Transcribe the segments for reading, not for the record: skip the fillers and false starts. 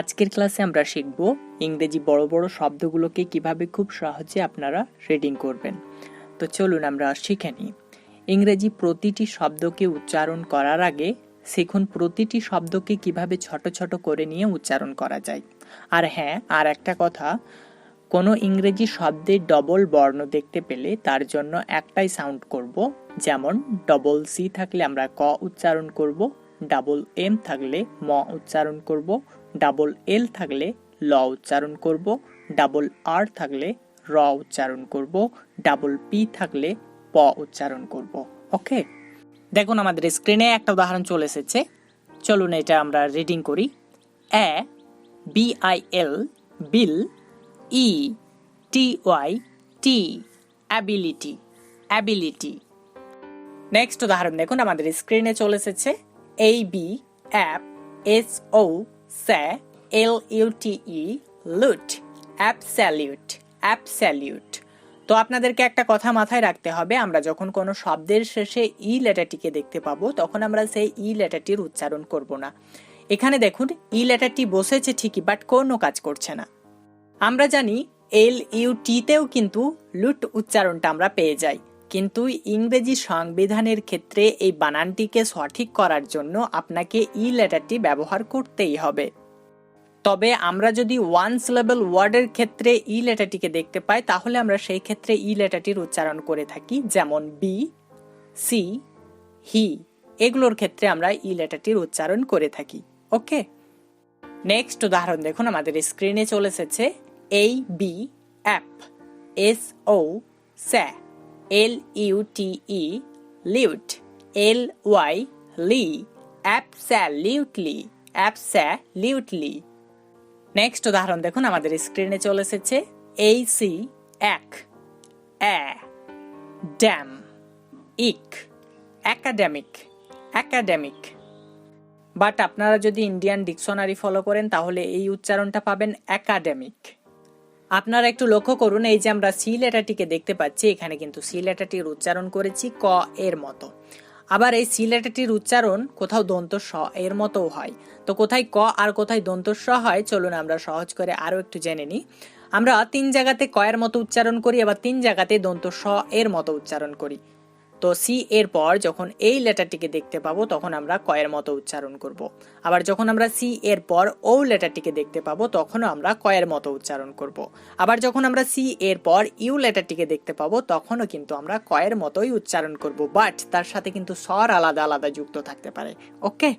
আজকের ক্লাসে আমরা শিখব ইংরেজি বড় বড় শব্দগুলোকে কিভাবে খুব সহজে আপনারা রিডিং করবেন। তো চলুন আমরা শিখে নিই। ইংরেজি প্রতিটি শব্দকে উচ্চারণ করার আগে শিখুন প্রতিটি শব্দকে কিভাবে ছোট ছোট করে নিয়ে উচ্চারণ করা যায়। আর হ্যাঁ, আর একটা কথা, কোনো ইংরেজি শব্দের ডবল বর্ণ দেখতে পেলে তার জন্য একটাই সাউন্ড করব। যেমন ডবল সি থাকলে আমরা ক উচ্চারণ করব, ডাবল এম থাকলে ম উচ্চারণ করব, ডাবল এল থাকলে ল উচ্চারণ করব, ডাবল আর থাকলে র উচ্চারণ করব, ডাবল পি থাকলে প উচ্চারণ করব। ওকে, দেখুন আমাদের স্ক্রিনে একটা উদাহরণ চলে এসেছে। চলুন এটা আমরা রিডিং করি। A B I L bil, I T Y ty ability ability. Next উদাহরণ দেখুন আমাদের স্ক্রিনে চলে এসেছে। এই B ab, S O so, L U T E lute, absolute absolute. তো আপনাদেরকে একটা কথা মাথায় রাখতে হবে, আমরা যখন কোনো শব্দের শেষে ই লেটারটিকে দেখতে পাবো তখন আমরা সেই ই লেটারটির উচ্চারণ করব না। এখানে দেখুন ই লেটারটি বসেছে ঠিকই, বাট কোনো কাজ করছে না। আমরা জানি এল ইউ টিতেও কিন্তু লুট উচ্চারণটা আমরা পেয়ে যাই, কিন্তু ইংরেজি সংবিধানের ক্ষেত্রে এই বানানটিকে সঠিক করার জন্য আপনাকে ই লেটারটি ব্যবহার করতেই হবে। তবে আমরা যদি ওয়ান সিলেবল ওয়ার্ডের ক্ষেত্রে ই লেটারটিকে দেখতে পাই তাহলে আমরা সেই ক্ষেত্রে ই লেটারটির উচ্চারণ করে থাকি, যেমন বি, সি, হি, এগুলোর ক্ষেত্রে আমরা ই লেটারটির উচ্চারণ করে থাকি। ওকে, নেক্সট উদাহরণ দেখুন আমাদের স্ক্রিনে চলে এসেছে। এই B ab, S O so, L U T ই লিউট, এল ওয়াই লি, অ্যাবসলিউটলি অ্যাবসলিউটলি। নেক্সট উদাহরণ দেখুন আমাদের স্ক্রিনে চলে এসেছে। এই সি এক, এ ড্যাম, ইক একাডেমিক একাডেমিক। বাট আপনারা যদি ইন্ডিয়ান ডিকশনারি ফলো করেন তাহলে এই উচ্চারণটা পাবেন একাডেমিক। আপনারা একটু লক্ষ্য করুন, এই যে আমরা সি লেটারটিকে দেখতে পাচ্ছি, এখানে কিন্তু সি লেটারটির উচ্চারণ করেছি ক এর মতো। আবার এই সি লেটারটির উচ্চারণ কোথাও দন্ত স এর মতোও হয়। তো কোথায় ক আর কোথায় দন্ত স হয় চলুন আমরা সহজ করে আরো একটু জেনে নিই। আমরা 3 জায়গাতে ক এর মতো উচ্চারণ করি, আবার 3 জায়গাতে দন্ত স এর মতো উচ্চারণ করি। তো সি এর পর যখন এই লেটারটিকে দেখতে পাবো তখন আমরা ক এর মতো উচ্চারণ করব। আবার যখন আমরা সি এর পর ও লেটারটিকে দেখতে পাবো তখনও আমরা ক এর মতো উচ্চারণ করব। আবার যখন আমরা সি এর পর ইউ লেটারটিকে দেখতে পাবো তখনও কিন্তু আমরা ক এর মতোই উচ্চারণ করব, বাট তার সাথে কিন্তু স্বর আলাদা আলাদা যুক্ত থাকতে পারে। ওকে,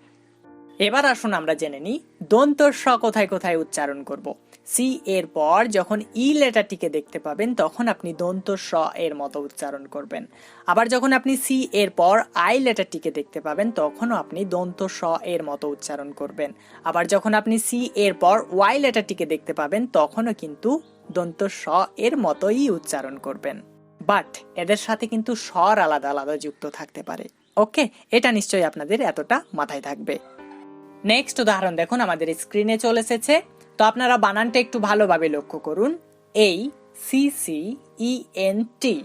এবার আসুন আমরা জেনে নিই দন্ত স কোথায় কোথায় উচ্চারণ করব। সি এর পর যখন ই লেটারটিকে দেখতে পাবেন তখন আপনি দন্ত স এর মতো উচ্চারণ করবেন। আবার যখন আপনি সি এর পর আই লেটারটিকে দেখতে পাবেন তখনও আপনি দন্ত স এর মতো উচ্চারণ করবেন। আবার যখন আপনি সি এর পর ওয়াই লেটারটিকে দেখতে পাবেন তখনও কিন্তু দন্ত স এর মতোই উচ্চারণ করবেন, বাট এদের সাথে কিন্তু স্বর আলাদা আলাদা যুক্ত থাকতে পারে। ওকে, এটা নিশ্চয়ই আপনাদের এতটা মাথায় থাকবে। নেক্সট উদাহরণ দেখুন আমাদের স্ক্রিনে চলে এসেছে। তো আপনারা বানানটা একটু ভালোভাবে লক্ষ্য করুন। এই C C E N T.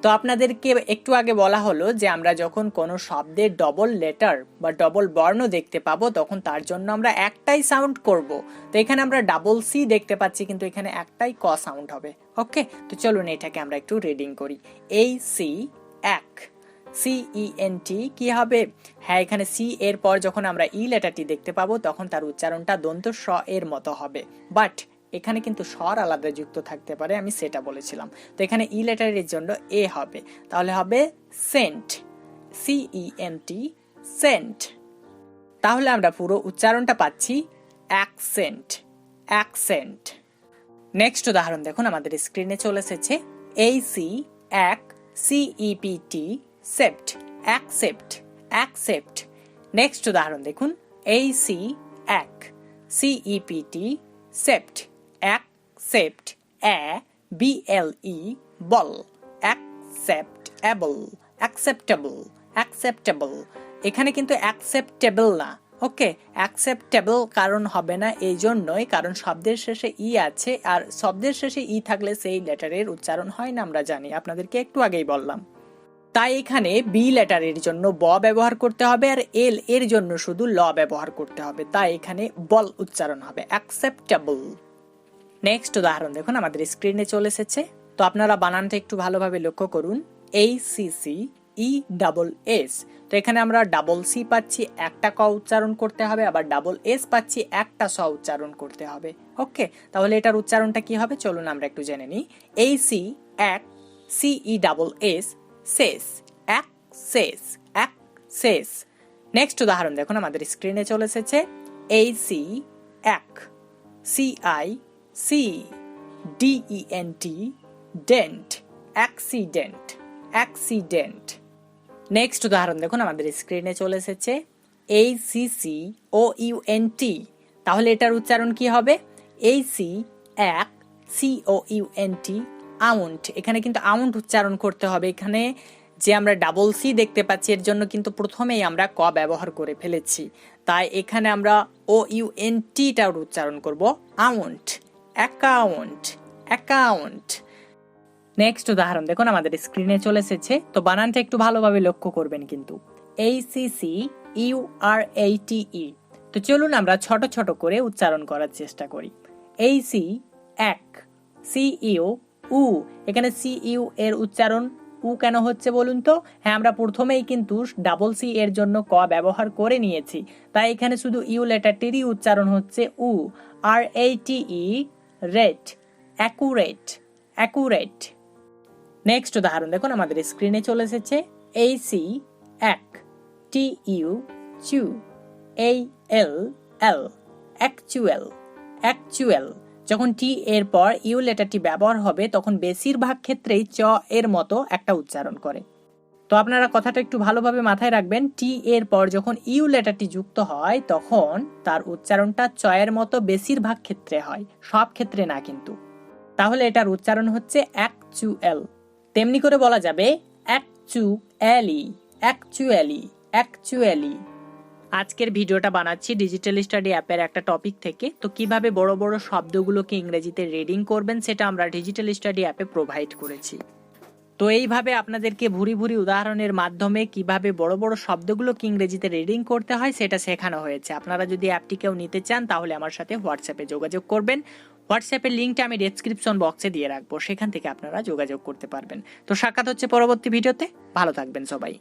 তো আপনাদেরকে একটু আগে বলা হলো যে আমরা যখন কোনো শব্দের ডবল লেটার বা ডবল বর্ণ দেখতে পাবো তখন তার জন্য আমরা একটাই সাউন্ড করব। তো এখানে আমরা ডাবল সি দেখতে পাচ্ছি, কিন্তু এখানে একটাই ক সাউন্ড হবে। ওকে, তো চলুন এটাকে আমরা একটু রিডিং করি। এই সি এক, CENT কি হবে? হ্যাঁ, এখানে সি এর পর যখন আমরা ই লেটারটি দেখতে পাবো তখন তার উচ্চারণটা দন্ত স এর মতো হবে, বাট এখানে কিন্তু স্বর আলাদা যুক্ত থাকতে পারে, আমি সেটা বলেছিলাম। তো এখানে ই লেটারের জন্য এ হবে, তাহলে হবে সেন্ট, CENT সেন্ট। তাহলে আমরা পুরো উচ্চারণটা পাচ্ছি অ্যাকসেন্ট অ্যাকসেন্ট। নেক্সট উদাহরণ দেখুন আমাদের স্ক্রিনে চলে এসেছে। এই সি এক, CEPT Sept, accept accept. Next উদাহরণ দেখুন। এই সি এক, CEPT সেপ্ট, অ্যাকসেপ্ট, BLE বল, অ্যাকসেপ্টেবল অ্যাকসেপ্টেবল অ্যাকসেপ্টেবল। এখানে কিন্তু অ্যাকসেপ্টেবল না। ওকে, অ্যাকসেপ্টেবল কারণ হবে না এই জন্যই কারণ শব্দের শেষে ই আছে, আর শব্দের শেষে ই থাকলে সেই লেটারের উচ্চারণ হয় না, আমরা জানি, আপনাদেরকে একটু আগেই বললাম। তাই এখানে বি লেটারের জন্য ব ব্যবহার করতে হবে, আর এল এর জন্য শুধু ল ব্যবহার করতে হবে। তাই এখানে বল উচ্চারণ হবে, অ্যাকসেপ্টেবল। নেক্সট উদাহরণ দেখুন, আমাদের স্ক্রিনে চলে এসেছে। তো আপনারা বানানটা একটু ভালোভাবে লক্ষ্য করুন, ACCESS। তো এখানে আমরা ডাবল সি পাচ্ছি, একটা ক উচ্চারণ করতে হবে, আবার ডাবল এস পাচ্ছি, একটা স উচ্চারণ করতে হবে। ওকে, তাহলে এটার উচ্চারণটা কি হবে চলুন আমরা একটু জেনে নিই। AC এক, CESS সেস, এক সেস, এক সেস। নেক্সট উদাহরণ দেখুন, আমাদের স্ক্রিনে চলে এসেছে। AC এক, CICDENT dent, accident, accident. Next উদাহরণ দেখুন, আমাদের স্ক্রিনে চলে এসেছে। ACCOUNT, তাহলে এটার উচ্চারণ কি হবে? AC এক, COUNT আউন্ট। এখানে কিন্তু আউন্ট উচ্চারণ করতে হবে। এখানে যে আমরা ডাবল সি দেখতে পাচ্ছি এর জন্য কিন্তু প্রথমেই আমরা ক ব্যবহার করে ফেলেছি, তাই এখানে আমরা OUNTটার উচ্চারণ করব আউন্ট, অ্যাকাউন্ট, অ্যাকাউন্ট। নেক্সট উদাহরণ দেখুন, আমাদের স্ক্রিনে চলে এসেছে। তো বানানটা একটু ভালোভাবে লক্ষ্য করবেন কিন্তু, ACCURATE। তো চলুন আমরা ছোট ছোট করে উচ্চারণ করার চেষ্টা করি। AC এক, CU উ, এখানে CU এর উচ্চারণ উ কেন হচ্ছে বলুন তো? হ্যাঁ, আমরা প্রথমেই কিন্তু ডাবল সি এর জন্য ক ব্যবহার করে নিয়েছি, তাই এখানে শুধু ইউ লেটারটিরই উচ্চারণ হচ্ছে উ। RATE rate, accurate, accurate. Next উদাহরণ দেখুন, আমাদের স্ক্রিনে চলে এসেছে। AC এক, TU চু, ALL অ্যাকচুয়াল, অ্যাকচুয়াল। যখন টি এর পর ইউ লেটারটি ব্যবহার হবে তখন বেশিরভাগ ক্ষেত্রেই চ এর মতো একটা উচ্চারণ করে। তো আপনারা কথাটা একটু ভালোভাবে মাথায় রাখবেন, টি এর পর যখন ইউ লেটারটি যুক্ত হয় তখন তার উচ্চারণটা চ এর মতো বেশিরভাগ ক্ষেত্রে হয়, সব ক্ষেত্রে না কিন্তু। তাহলে এটার উচ্চারণ হচ্ছে অ্যাকচুয়াল। তেমনি করে বলা যাবে অ্যাকচুয়ালি, অ্যাকচুয়ালি, অ্যাকচুয়ালি। আজকের ভিডিওটা বানাচ্ছি ডিজিটাল স্টাডি অ্যাপের একটা টপিক থেকে। তো কিভাবে বড় বড় শব্দগুলোকে ইংরেজিতে রিডিং করবেন সেটা আমরা ডিজিটাল স্টাডি অ্যাপে প্রোভাইড করেছি। তো এইভাবে আপনাদেরকে ভুরি ভুরি উদাহরণের মাধ্যমে কিভাবে বড় বড় শব্দগুলোকে ইংরেজিতে রিডিং করতে হয় সেটা শেখানো হয়েছে। আপনারা যদি অ্যাপটি কেউ নিতে চান তাহলে আমার সাথে হোয়াটসঅ্যাপে যোগাযোগ করবেন। হোয়াটসঅ্যাপের লিঙ্কটা আমি ডেসক্রিপশন বক্সে দিয়ে রাখবো, সেখান থেকে আপনারা যোগাযোগ করতে পারবেন। তো সাক্ষাৎ হচ্ছে পরবর্তী ভিডিওতে। ভালো থাকবেন সবাই।